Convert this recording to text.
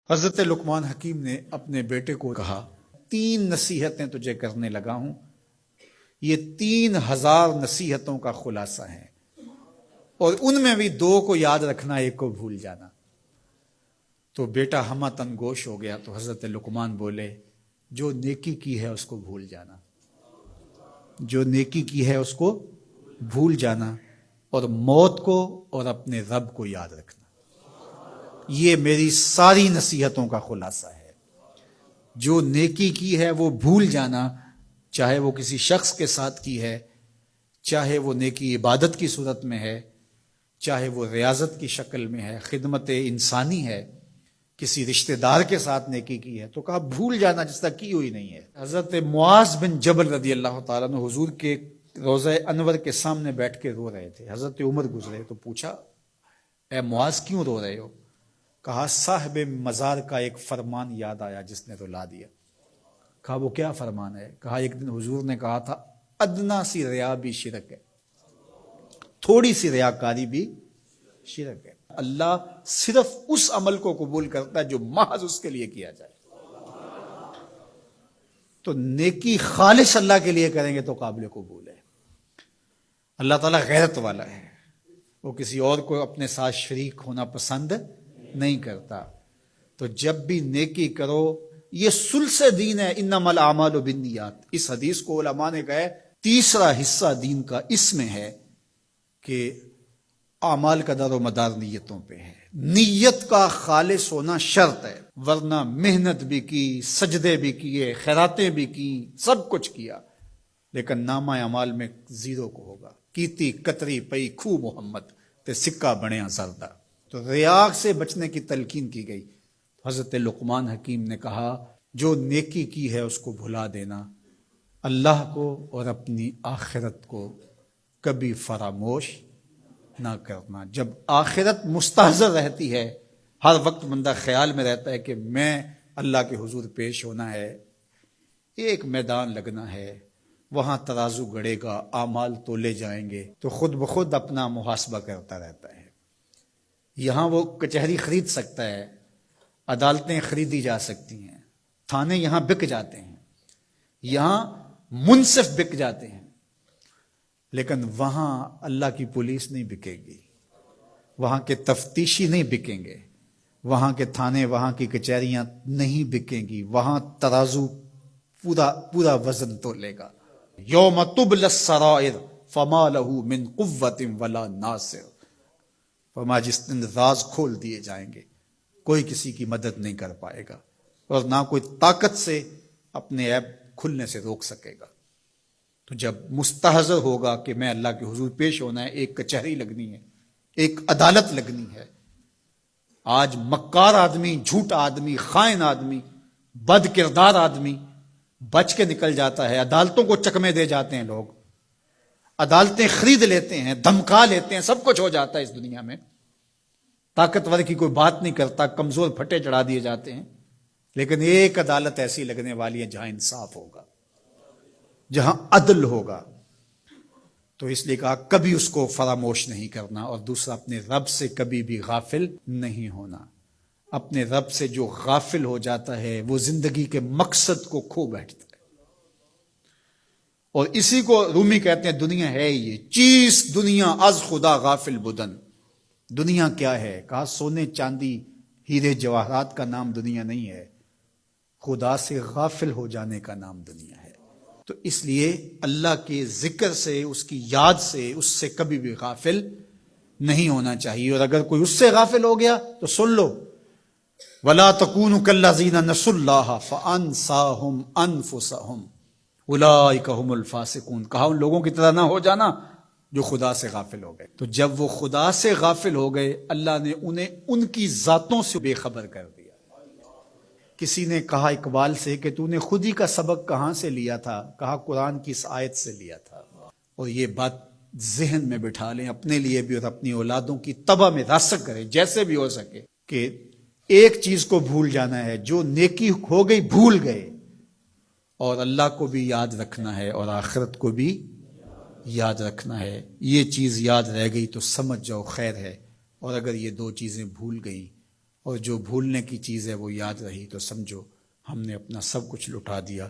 حضرت لقمان حکیم نے اپنے بیٹے کو کہا 3 نصیحتیں تجھے کرنے لگا ہوں، یہ 3000 نصیحتوں کا خلاصہ ہے، اور ان میں بھی 2 کو یاد رکھنا، 1 کو بھول جانا۔ تو بیٹا ہمہ تنگوش ہو گیا، تو حضرت لقمان بولے جو نیکی کی ہے اس کو بھول جانا، جو نیکی کی ہے اس کو بھول جانا، اور موت کو اور اپنے رب کو یاد رکھنا۔ یہ میری ساری نصیحتوں کا خلاصہ ہے۔ جو نیکی کی ہے وہ بھول جانا، چاہے وہ کسی شخص کے ساتھ کی ہے، چاہے وہ نیکی عبادت کی صورت میں ہے، چاہے وہ ریاضت کی شکل میں ہے، خدمت انسانی ہے، کسی رشتہ دار کے ساتھ نیکی کی ہے، تو کہا بھول جانا جس طرح کی ہوئی نہیں ہے۔ حضرت معاذ بن جبل رضی اللہ تعالیٰ عنہ حضور کے روضہ انور کے سامنے بیٹھ کے رو رہے تھے۔ حضرت عمر گزرے تو پوچھا اے معاذ کیوں رو رہے ہو؟ کہا صاحب مزار کا ایک فرمان یاد آیا جس نے رلا دیا۔ کہا وہ کیا فرمان ہے؟ کہا ایک دن حضور نے کہا تھا ادنا سی ریا بھی شرک ہے، تھوڑی سی ریاکاری بھی شرک ہے۔ اللہ صرف اس عمل کو قبول کرتا ہے جو محض اس کے لیے کیا جائے۔ تو نیکی خالص اللہ کے لیے کریں گے تو قابل قبول ہے۔ اللہ تعالیٰ غیرت والا ہے، وہ کسی اور کو اپنے ساتھ شریک ہونا پسند نہیں کرتا۔ تو جب بھی نیکی کرو، یہ ثلث دین ہے، انما الاعمال بالنیات۔ اس حدیث کو علماء نے کہا ہے تیسرا حصہ دین کا اس میں ہے کہ اعمال کا دار و مدار نیتوں پہ ہے۔ نیت کا خالص ہونا شرط ہے، ورنہ محنت بھی کی، سجدے بھی کیے، خیراتیں بھی کی، سب کچھ کیا، لیکن نامہ اعمال میں 0 کو ہوگا۔ کیتی کتری پئی کھو محمد تے سکہ بنیا زردہ۔ تو ریاء سے بچنے کی تلقین کی گئی۔ حضرت لقمان حکیم نے کہا جو نیکی کی ہے اس کو بھلا دینا، اللہ کو اور اپنی آخرت کو کبھی فراموش نہ کرنا۔ جب آخرت مستحضر رہتی ہے، ہر وقت بندہ خیال میں رہتا ہے کہ میں اللہ کے حضور پیش ہونا ہے، ایک میدان لگنا ہے، وہاں ترازو گڑے گا، اعمال تولے جائیں گے، تو خود بخود اپنا محاسبہ کرتا رہتا ہے۔ یہاں وہ کچہری خرید سکتا ہے، عدالتیں خریدی جا سکتی ہیں، تھانے یہاں بک جاتے ہیں، یہاں منصف بک جاتے ہیں، لیکن وہاں اللہ کی پولیس نہیں بکے گی، وہاں کے تفتیشی نہیں بکیں گے، وہاں کے تھانے، وہاں کی کچہریاں نہیں بکیں گی، وہاں ترازو پورا وزن تولے گا۔ یوم تبلی السرائر فما له من قوت ولا ناصر۔ فرما جس دن راز کھول دیے جائیں گے، کوئی کسی کی مدد نہیں کر پائے گا، اور نہ کوئی طاقت سے اپنے عیب کھلنے سے روک سکے گا۔ تو جب مستحضر ہوگا کہ میں اللہ کے حضور پیش ہونا ہے، ایک کچہری لگنی ہے، ایک عدالت لگنی ہے۔ آج مکار آدمی، جھوٹا آدمی، خائن آدمی، بد کردار آدمی بچ کے نکل جاتا ہے، عدالتوں کو چکمے دے جاتے ہیں لوگ، عدالتیں خرید لیتے ہیں، دھمکا لیتے ہیں، سب کچھ ہو جاتا ہے اس دنیا میں۔ طاقتور کی کوئی بات نہیں کرتا، کمزور پھٹے چڑھا دیے جاتے ہیں، لیکن ایک عدالت ایسی لگنے والی ہے جہاں انصاف ہوگا، جہاں عدل ہوگا۔ تو اس لیے کہا کبھی اس کو فراموش نہیں کرنا، اور دوسرا اپنے رب سے کبھی بھی غافل نہیں ہونا۔ اپنے رب سے جو غافل ہو جاتا ہے وہ زندگی کے مقصد کو کھو بیٹھتا ہے۔ اور اسی کو رومی کہتے ہیں دنیا ہے یہ چیز، دنیا از خدا غافل بدن۔ دنیا کیا ہے؟ کہا سونے چاندی ہیرے جواہرات کا نام دنیا نہیں ہے، خدا سے غافل ہو جانے کا نام دنیا ہے۔ تو اس لیے اللہ کے ذکر سے، اس کی یاد سے، اس سے کبھی بھی غافل نہیں ہونا چاہیے۔ اور اگر کوئی اس سے غافل ہو گیا تو سن لو وَلَا تَكُونُوا كَالَّذِينَ نَسُوا اللَّهَ فَأَنسَاهُمْ أَنفُسَهُمْ أُولَٰئِكَ هُمُ الْفَاسِقُونَ۔ کہا ان لوگوں کی طرح نہ ہو جانا جو خدا سے غافل ہو گئے۔ تو جب وہ خدا سے غافل ہو گئے، اللہ نے انہیں ان کی ذاتوں سے بے خبر کر دیا۔ کسی نے کہا اقبال سے کہ تو نے خود ہی کا سبق کہاں سے لیا تھا؟ کہا قرآن کی اس آیت سے لیا تھا۔ اور یہ بات ذہن میں بٹھا لیں، اپنے لیے بھی اور اپنی اولادوں کی طبع میں راسخ کریں جیسے بھی ہو سکے، کہ ایک چیز کو بھول جانا ہے، جو نیکی ہو گئی بھول گئے، اور اللہ کو بھی یاد رکھنا ہے اور آخرت کو بھی یاد رکھنا ہے۔ یہ چیز یاد رہ گئی تو سمجھ جاؤ خیر ہے، اور اگر یہ 2 چیزیں بھول گئی اور جو بھولنے کی چیز ہے وہ یاد رہی تو سمجھو ہم نے اپنا سب کچھ لٹا دیا